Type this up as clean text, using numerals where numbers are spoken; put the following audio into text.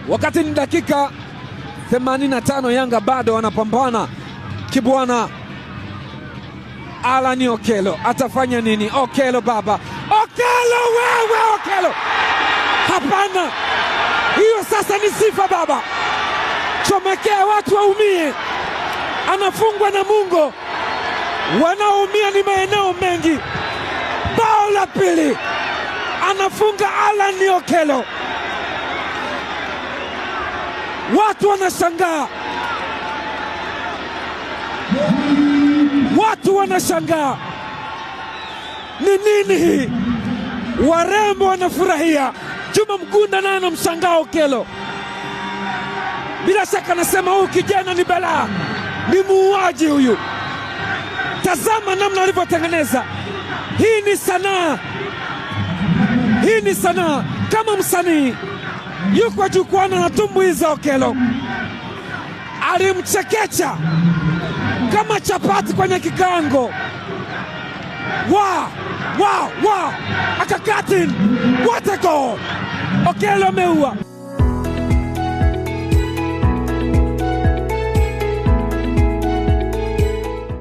wakati ni dakika 85, Yanga bado wanapambana. Kibwana Alan Okello atafanya nini? Okello baba, Okello wewe, Okello hapana, hiyo sasa ni sifa baba, chomekea watu waumie. Anafungwa na Mungo, wanaoumia ni maeneo mengi. Bao la pili anafunga Alan Okello, watu wanashangaa, watu wanashangaa, ni nini hii? Warembo wanafurahia. Juma Mgunda naye anamshangaa Okello, bila shaka anasema huyu kijana ni balaa, ni muuaji huyu. Tazama namna alivyotengeneza. Hii ni sanaa, hii ni sanaa. Kama msanii yuko jukwani anatumbuiza Okello, alimchekecha kama chapati kwenye kikango. Akakatin, what a goal! Okello ameua.